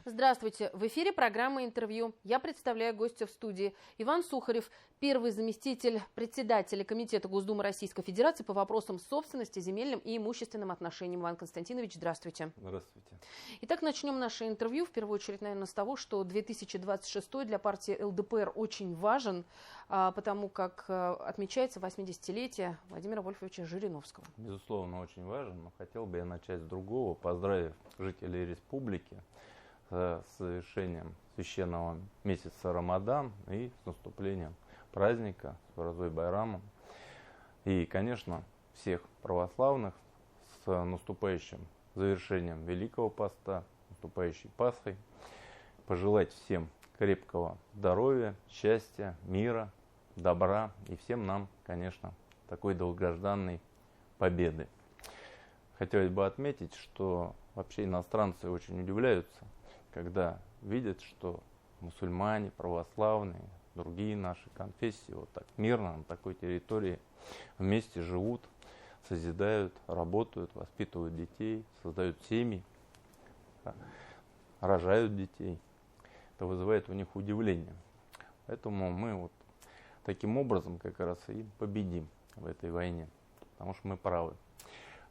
Здравствуйте! В эфире программа «Интервью». Я представляю гостя в студии. Иван Сухарев, первый заместитель председателя Комитета Госдумы Российской Федерации по вопросам собственности, земельным и имущественным отношениям. Иван Константинович, здравствуйте. Здравствуйте. Итак, начнем наше интервью. В первую очередь, наверное, с того, что 2026 для партии ЛДПР очень важен, потому как отмечается 80-летие Владимира Вольфовича Жириновского. Безусловно, очень важен, но хотел бы я начать с другого, поздравив жителей республики с совершением священного месяца Рамадан и с наступлением праздника, с Уразой Байрамом. И, конечно, всех православных с наступающим завершением Великого Поста, наступающей Пасхой. Пожелать всем крепкого здоровья, счастья, мира, добра и всем нам, конечно, такой долгожданной победы. Хотелось бы отметить, что вообще иностранцы очень удивляются, когда видят, что мусульмане, православные, другие наши конфессии вот так мирно на такой территории вместе живут, созидают, работают, воспитывают детей, создают семьи, рожают детей. Это вызывает у них удивление. Поэтому мы вот таким образом как раз и победим в этой войне, потому что мы правы.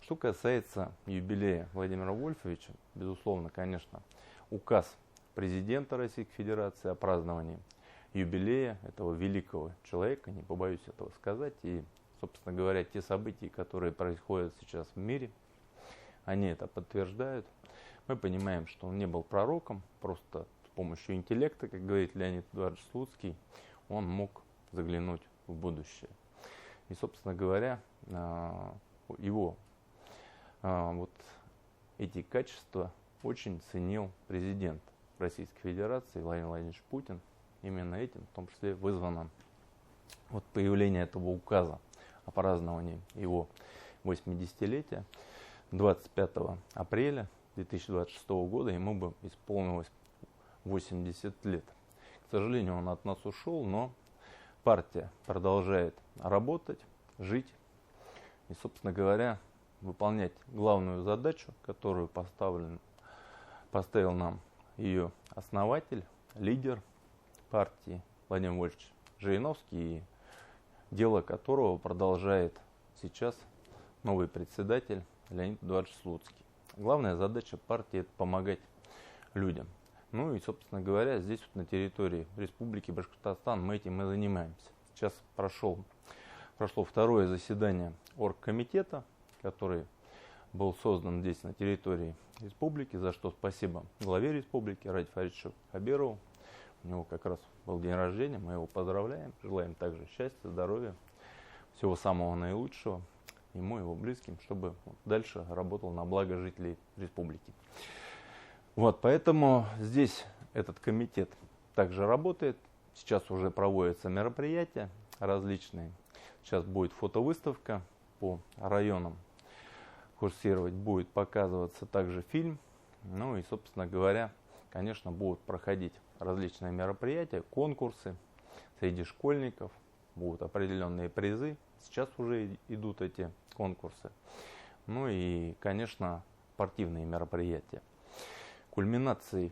Что касается юбилея Владимира Вольфовича, безусловно, конечно, указ президента Российской Федерации о праздновании юбилея этого великого человека, не побоюсь этого сказать, и, собственно говоря, те события, которые происходят сейчас в мире, они это подтверждают. Мы понимаем, что он не был пророком, просто с помощью интеллекта, как говорит Леонид Эдуардович Слуцкий, он мог заглянуть в будущее. И, собственно говоря, его вот эти качества очень ценил президент Российской Федерации Владимир Владимирович Путин. Именно этим, в том числе, вызвано вот появление этого указа о праздновании его 80-летия. 25 апреля 2026 года ему бы исполнилось 80 лет. К сожалению, он от нас ушел, но партия продолжает работать, жить и, собственно говоря, выполнять главную задачу, которую поставил нам ее основатель, лидер партии Владимир Вольфович Жириновский, и дело которого продолжает сейчас новый председатель Леонид Эдуардович Слуцкий. Главная задача партии – это помогать людям. Ну и, собственно говоря, здесь вот на территории Республики Башкортостан мы этим и занимаемся. Сейчас прошло второе заседание оргкомитета, который был создан здесь на территории республики, за что спасибо главе республики Ради Фаридовичу Хабирову. У него как раз был день рождения, мы его поздравляем, желаем также счастья, здоровья, всего самого наилучшего ему и его близким, чтобы дальше работал на благо жителей республики. Вот, поэтому здесь этот комитет также работает, сейчас уже проводятся мероприятия различные, сейчас будет фотовыставка по районам, курсировать будет показываться также фильм, ну и, собственно говоря, конечно, будут проходить различные мероприятия, конкурсы среди школьников, будут определенные призы, сейчас уже идут эти конкурсы, ну и, конечно, спортивные мероприятия. Кульминацией,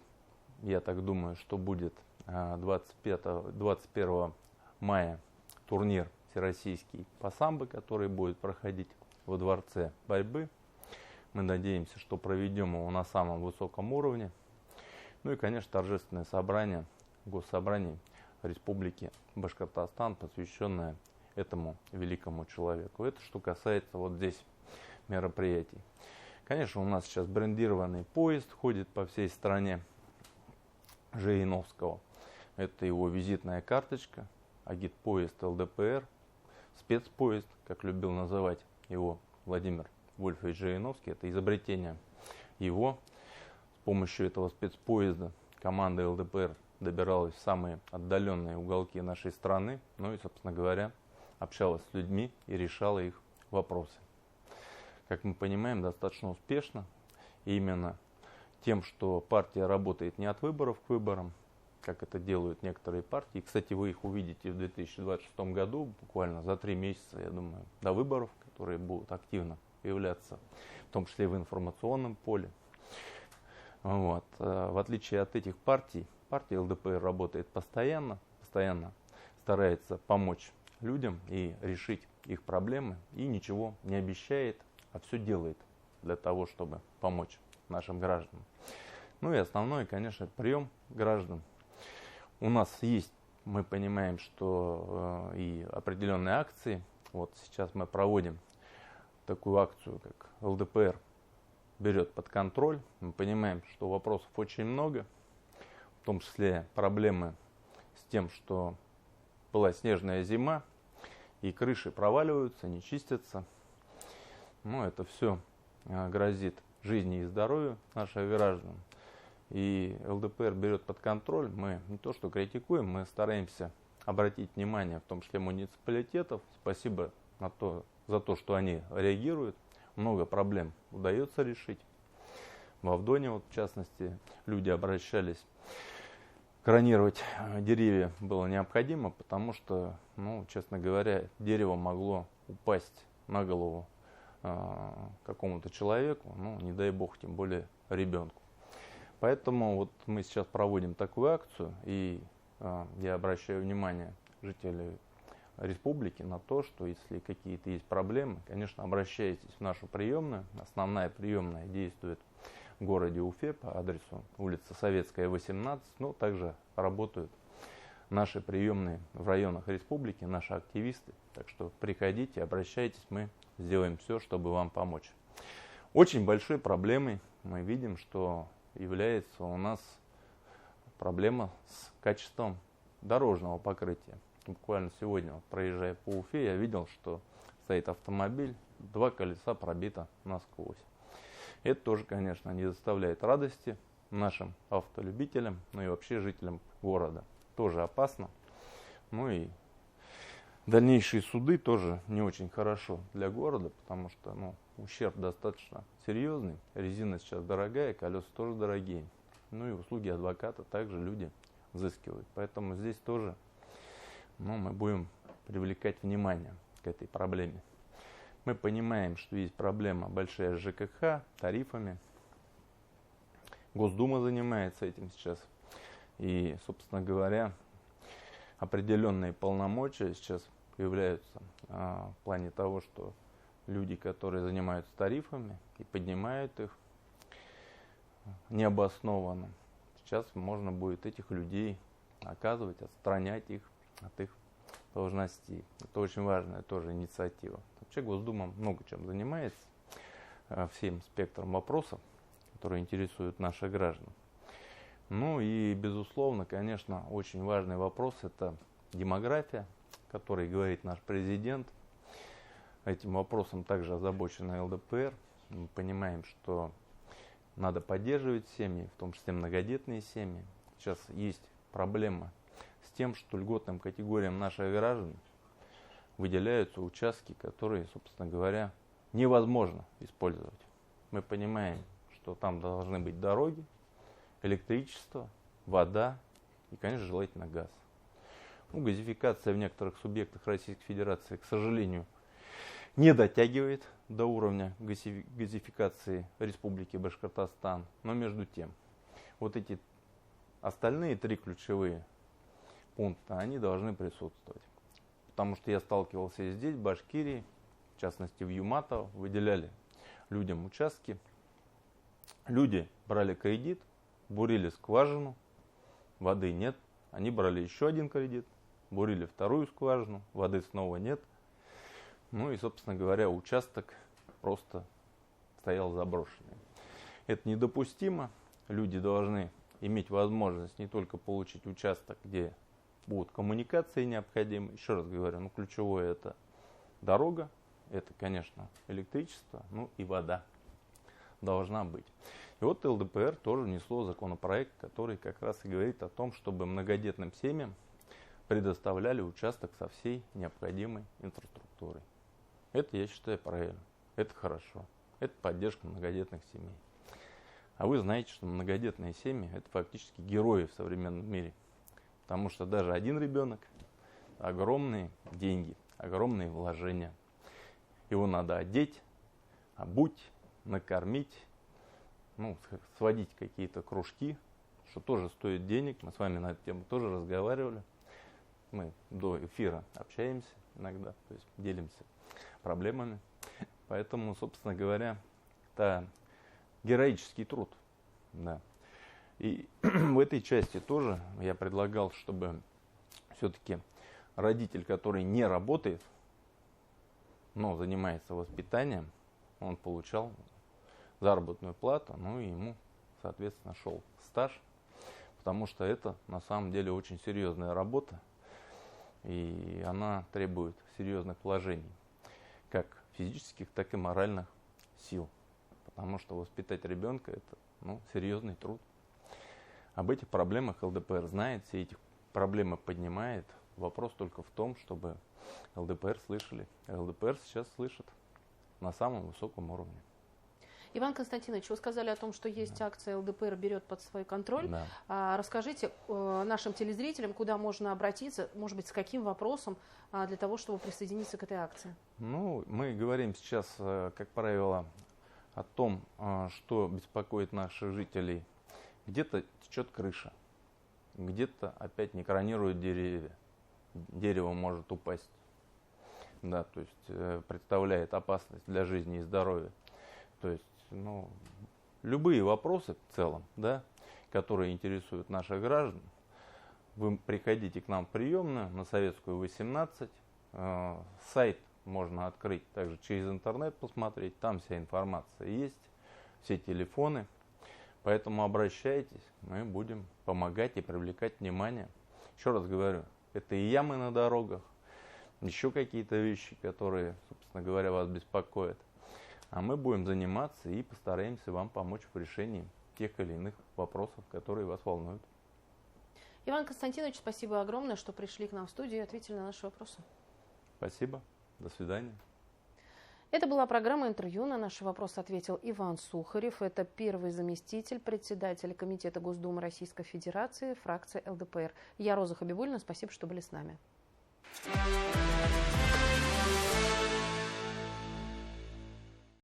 я так думаю, что будет 21 мая турнир всероссийский по самбо, который будет проходить во Дворце борьбы. Мы надеемся, что проведем его на самом высоком уровне. Ну и, конечно, торжественное собрание Госсобраний Республики Башкортостан, посвященное этому великому человеку. Это что касается вот здесь мероприятий. Конечно, у нас сейчас брендированный поезд ходит по всей стране Жириновского. Это его визитная карточка, агитпоезд ЛДПР, спецпоезд, как любил называть его Владимир Вольфович Жириновский. Это изобретение его. С помощью этого спецпоезда команда ЛДПР добиралась в самые отдаленные уголки нашей страны. Ну и, собственно говоря, общалась с людьми и решала их вопросы. Как мы понимаем, достаточно успешно. И именно тем, что партия работает не от выборов к выборам, как это делают некоторые партии. Кстати, вы их увидите в 2026 году, буквально за 3 месяца, я думаю, до выборов, которые будут активно появляться, в том числе в информационном поле. Вот. В отличие от этих партий, партия ЛДПР работает постоянно старается помочь людям и решить их проблемы, и ничего не обещает, а все делает для того, чтобы помочь нашим гражданам. Ну и основное, конечно, прием граждан. У нас есть, мы понимаем, что и определенные акции. Вот сейчас мы проводим такую акцию, как ЛДПР берет под контроль. Мы понимаем, что вопросов очень много, в том числе проблемы с тем, что была снежная зима, и крыши проваливаются, не чистятся. Ну, это все грозит жизни и здоровью наших граждан. И ЛДПР берет под контроль. Мы не то что критикуем, мы стараемся обратить внимание, в том числе муниципалитетов. Спасибо за то, что они реагируют. Много проблем удается решить. В Авдоне, вот, в частности, люди обращались. Кронировать деревья было необходимо, потому что, ну, честно говоря, дерево могло упасть на голову какому-то человеку, ну, не дай бог, тем более ребенку. Поэтому вот мы сейчас проводим такую акцию, и я обращаю внимание жителей республики на то, что если какие-то есть проблемы, конечно, обращайтесь в нашу приемную. Основная приемная действует в городе Уфе по адресу улица Советская, 18, но также работают наши приемные в районах республики, наши активисты. Так что приходите, обращайтесь, мы сделаем все, чтобы вам помочь. Очень большой проблемой мы видим, что является у нас проблема с качеством дорожного покрытия. Буквально сегодня, вот, проезжая по Уфе, я видел, что стоит автомобиль, 2 колеса пробито насквозь. Это тоже, конечно, не доставляет радости нашим автолюбителям, ну и вообще жителям города. Тоже опасно. Ну и дальнейшие суды тоже не очень хорошо для города, потому что, ну, ущерб достаточно серьезный. Резина сейчас дорогая, колеса тоже дорогие. Ну и услуги адвоката также люди взыскивают. Поэтому здесь тоже, ну, мы будем привлекать внимание к этой проблеме. Мы понимаем, что есть проблема большая с ЖКХ, тарифами. Госдума занимается этим сейчас. И, собственно говоря, определенные полномочия сейчас появляются в плане того, что люди, которые занимаются тарифами и поднимают их необоснованно, сейчас можно будет этих людей наказывать, отстранять их от их должностей. Это очень важная тоже инициатива. Вообще Госдума много чем занимается, всем спектром вопросов, которые интересуют наших граждан. Ну и, безусловно, конечно, очень важный вопрос – это демография, о которой говорит наш президент. Этим вопросом также озабочена ЛДПР. Мы понимаем, что надо поддерживать семьи, в том числе многодетные семьи. Сейчас есть проблема с тем, что льготным категориям наших граждан выделяются участки, которые, собственно говоря, невозможно использовать. Мы понимаем, что там должны быть дороги, электричество, вода и, конечно, желательно газ. Ну, газификация в некоторых субъектах Российской Федерации, к сожалению, не дотягивает до уровня газификации Республики Башкортостан. Но между тем, вот эти остальные 3 ключевые пункта, они должны присутствовать. Потому что я сталкивался и здесь, в Башкирии, в частности в Юматово, выделяли людям участки. Люди брали кредит, бурили скважину, воды нет. Они брали еще один кредит, бурили вторую скважину, воды снова нет. Ну и, собственно говоря, участок просто стоял заброшенный. Это недопустимо. Люди должны иметь возможность не только получить участок, где будут коммуникации необходимы. Еще раз говорю, ну, ключевое – это дорога, это, конечно, электричество, ну и вода должна быть. И вот ЛДПР тоже внесло законопроект, который как раз и говорит о том, чтобы многодетным семьям предоставляли участок со всей необходимой инфраструктурой. Это, я считаю, правильно, это хорошо, это поддержка многодетных семей. А вы знаете, что многодетные семьи – это фактически герои в современном мире. Потому что даже один ребенок – огромные деньги, огромные вложения. Его надо одеть, обуть, накормить, сводить какие-то кружки, что тоже стоит денег. Мы с вами на эту тему тоже разговаривали. Мы до эфира общаемся иногда, то есть делимся проблемами. Поэтому, собственно говоря, это героический труд. Да. И в этой части тоже я предлагал, чтобы все-таки родитель, который не работает, но занимается воспитанием, он получал заработную плату, и ему, соответственно, шел стаж, потому что это на самом деле очень серьезная работа, и она требует серьезных вложений, как физических, так и моральных сил, потому что воспитать ребенка – это серьезный труд. Об этих проблемах ЛДПР знает, все эти проблемы поднимает. Вопрос только в том, чтобы ЛДПР слышали. ЛДПР сейчас слышит на самом высоком уровне. Иван Константинович, вы сказали о том, что есть акция «ЛДПР берет под свой контроль». Да. Расскажите нашим телезрителям, куда можно обратиться, может быть, с каким вопросом для того, чтобы присоединиться к этой акции? Мы говорим сейчас, как правило, о том, что беспокоит наших жителей. Где-то течет крыша, где-то опять не кранируют деревья. Дерево может упасть, да, то есть представляет опасность для жизни и здоровья. То есть, любые вопросы в целом, да, которые интересуют наших граждан, вы приходите к нам в приемную на Советскую 18, сайт можно открыть также через интернет посмотреть, там вся информация есть, все телефоны. Поэтому обращайтесь, мы будем помогать и привлекать внимание. Еще раз говорю, это и ямы на дорогах, еще какие-то вещи, которые, собственно говоря, вас беспокоят. А мы будем заниматься и постараемся вам помочь в решении тех или иных вопросов, которые вас волнуют. Иван Константинович, спасибо огромное, что пришли к нам в студию и ответили на наши вопросы. Спасибо. До свидания. Это была программа интервью. На наши вопросы ответил Иван Сухарев. Это первый заместитель председателя Комитета Госдумы Российской Федерации, фракция ЛДПР. Я Роза Хабибуллина. Спасибо, что были с нами.